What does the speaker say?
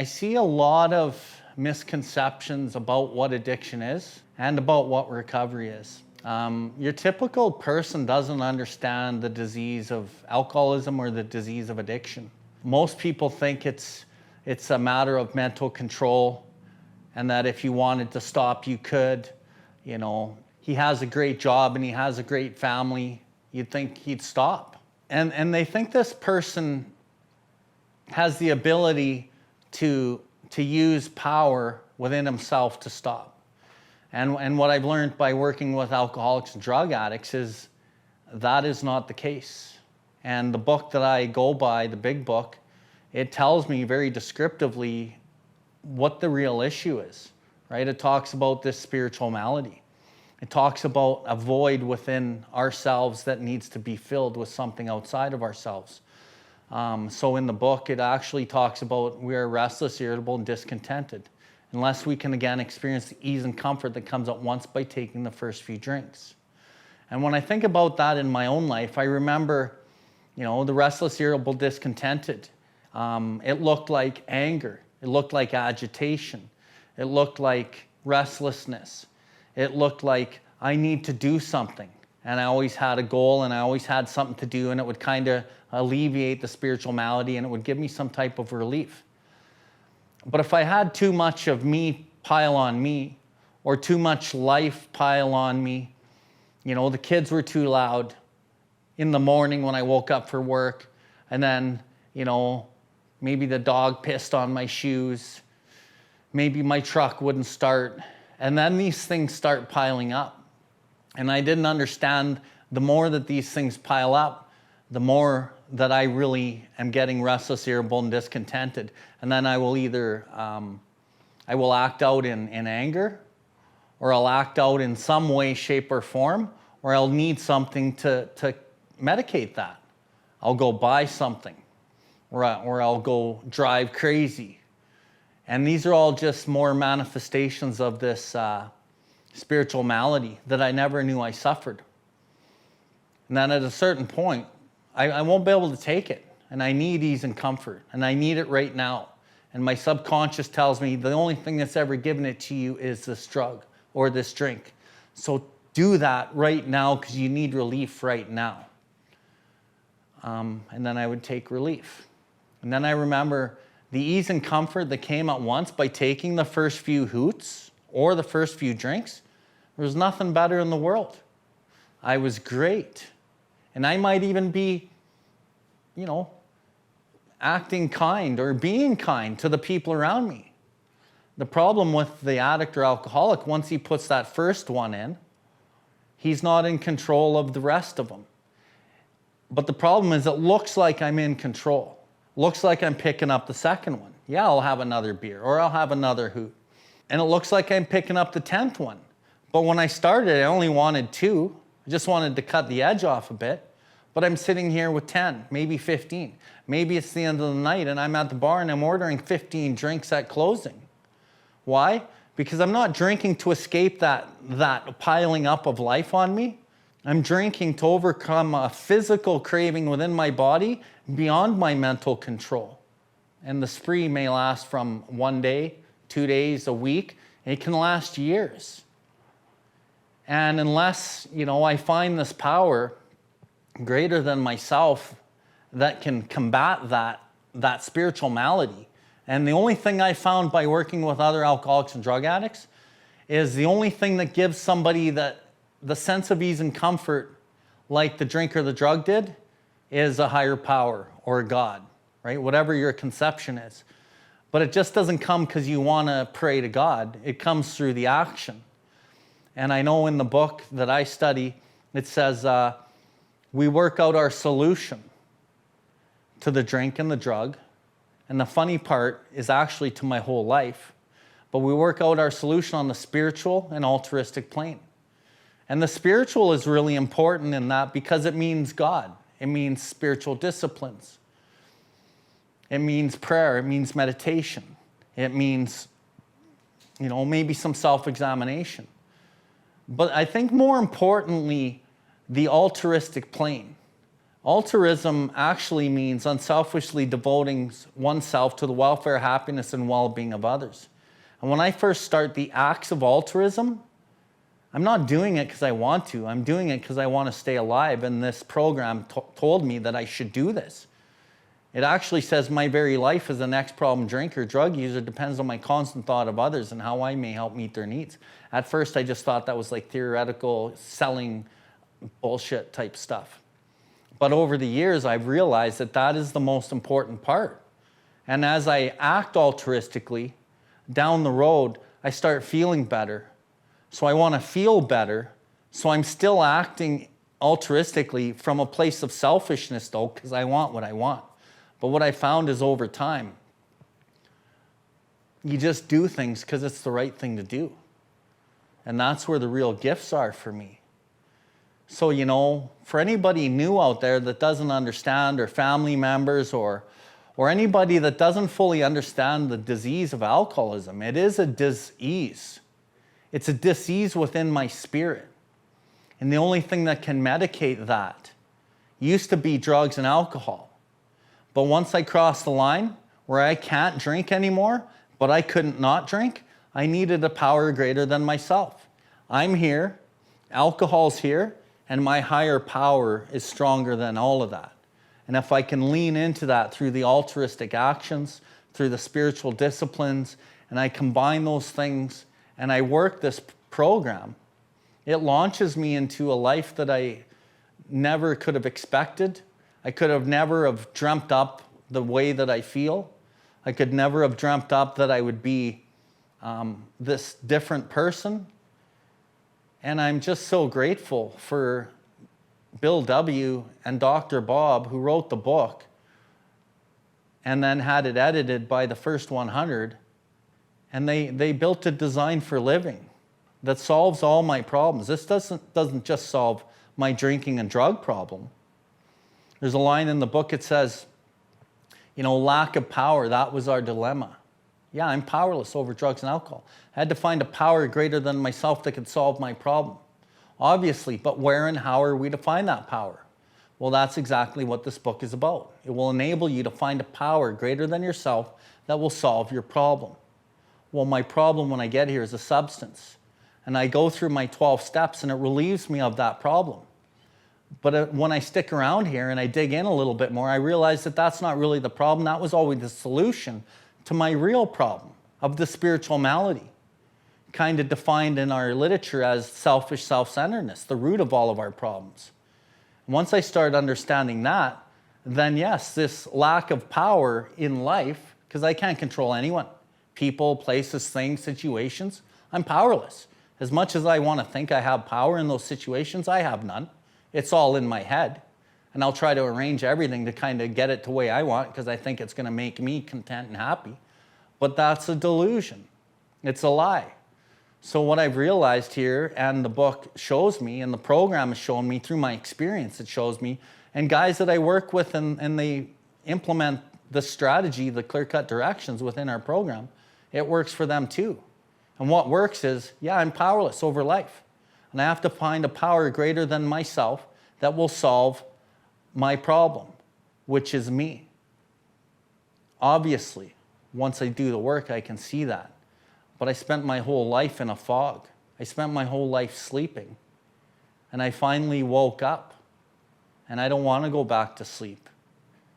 I see a lot of misconceptions about what addiction is and about what recovery is. Your typical person doesn't understand the disease of alcoholism or the disease of addiction. Most people think it's a matter of mental control, and that if you wanted to stop, you could. You know, he has a great job and he has a great family, you'd think he'd stop. And they think this person has the ability to use power within himself to stop. And what I've learned by working with alcoholics and drug addicts is that is not the case. And the book that I go by, the big book, it tells me very descriptively what the real issue is, right? It talks about this spiritual malady. It talks about a void within ourselves that needs to be filled with something outside of ourselves. So in the book, it actually talks about we are restless, irritable, and discontented unless we can again experience the ease and comfort that comes at once by taking the first few drinks. And when I think about that in my own life, I remember, the restless, irritable, discontented. It looked like anger. It looked like agitation. It looked like restlessness. It looked like I need to do something. And I always had a goal and I always had something to do, and it would kind of alleviate the spiritual malady and it would give me some type of relief. But if I had too much of me pile on me, or too much life pile on me, the kids were too loud in the morning when I woke up for work, and then, maybe the dog pissed on my shoes, maybe my truck wouldn't start, and then these things start piling up. And I didn't understand the more that these things pile up, the more that I really am getting restless, irritable, and discontented. And then I will either, I will act out in anger, or I'll act out in some way, shape, or form, or I'll need something to medicate that. I'll go buy something, or I'll go drive crazy. And these are all just more manifestations of this spiritual malady that I never knew I suffered. And then at a certain point, I won't be able to take it. And I need ease and comfort. And I need it right now. And my subconscious tells me the only thing that's ever given it to you is this drug or this drink. So do that right now because you need relief right now. And then I would take relief. And then I remember the ease and comfort that came at once by taking the first few hoots or the first few drinks. There was nothing better in the world. I was great. And I might even be, acting kind or being kind to the people around me. The problem with the addict or alcoholic, once he puts that first one in, he's not in control of the rest of them. But the problem is it looks like I'm in control. Looks like I'm picking up the second one. Yeah, I'll have another beer or I'll have another hoot. And it looks like I'm picking up the 10th one. But when I started, I only wanted 2. I just wanted to cut the edge off a bit. But I'm sitting here with 10, maybe 15. Maybe it's the end of the night and I'm at the bar and I'm ordering 15 drinks at closing. Why? Because I'm not drinking to escape that piling up of life on me. I'm drinking to overcome a physical craving within my body beyond my mental control. And the spree may last from 1 day, 2 days, a week. It can last years. And unless, I find this power greater than myself that can combat that spiritual malady. And the only thing I found by working with other alcoholics and drug addicts is the only thing that gives somebody the sense of ease and comfort like the drink or the drug did is a higher power or God, right? Whatever your conception is. But it just doesn't come because you want to pray to God. It comes through the action. And I know in the book that I study, it says we work out our solution to the drink and the drug. And the funny part is actually to my whole life. But we work out our solution on the spiritual and altruistic plane. And the spiritual is really important in that because it means God. It means spiritual disciplines. It means prayer. It means meditation. It means, maybe some self-examination. But I think more importantly, the altruistic plane. Altruism actually means unselfishly devoting oneself to the welfare, happiness, and well-being of others. And when I first start the acts of altruism, I'm not doing it because I want to. I'm doing it because I want to stay alive. And this program told me that I should do this. It actually says my very life as an ex-problem drinker, drug user, depends on my constant thought of others and how I may help meet their needs. At first, I just thought that was like theoretical, selling bullshit type stuff. But over the years, I've realized that that is the most important part. And as I act altruistically, down the road, I start feeling better. So I want to feel better. So I'm still acting altruistically from a place of selfishness, though, because I want what I want. But what I found is over time, you just do things because it's the right thing to do. And that's where the real gifts are for me. So, you know, for anybody new out there that doesn't understand, or family members, or anybody that doesn't fully understand the disease of alcoholism, it is a disease. It's a disease within my spirit. And the only thing that can medicate that used to be drugs and alcohol. But once I crossed the line where I can't drink anymore, but I couldn't not drink, I needed a power greater than myself. I'm here, alcohol's here, and my higher power is stronger than all of that. And if I can lean into that through the altruistic actions, through the spiritual disciplines, and I combine those things, and I work this program, it launches me into a life that I never could have expected. I could have never have dreamt up the way that I feel. I could never have dreamt up that I would be this different person. And I'm just so grateful for Bill W. and Dr. Bob, who wrote the book and then had it edited by the First 100. And they built a design for living that solves all my problems. This doesn't just solve my drinking and drug problem. There's a line in the book, it says, you know, lack of power, that was our dilemma. Yeah, I'm powerless over drugs and alcohol. I had to find a power greater than myself that could solve my problem. Obviously, but where and how are we to find that power? Well, that's exactly what this book is about. It will enable you to find a power greater than yourself that will solve your problem. Well, my problem when I get here is a substance. And I go through my 12 steps and it relieves me of that problem. But when I stick around here and I dig in a little bit more, I realize that that's not really the problem. That was always the solution to my real problem of the spiritual malady, kind of defined in our literature as selfish self-centeredness, the root of all of our problems. Once I start understanding that, then yes, this lack of power in life, because I can't control anyone, people, places, things, situations, I'm powerless. As much as I want to think I have power in those situations, I have none. It's all in my head. And I'll try to arrange everything to kind of get it the way I want because I think it's going to make me content and happy. But that's a delusion. It's a lie. So what I've realized here, and the book shows me, and the program has shown me through my experience, it shows me, and guys that I work with and they implement the strategy, the clear-cut directions within our program, it works for them too. And what works is, yeah, I'm powerless over life. And I have to find a power greater than myself that will solve my problem, which is me. Obviously, once I do the work, I can see that. But I spent my whole life in a fog. I spent my whole life sleeping. And I finally woke up. And I don't want to go back to sleep.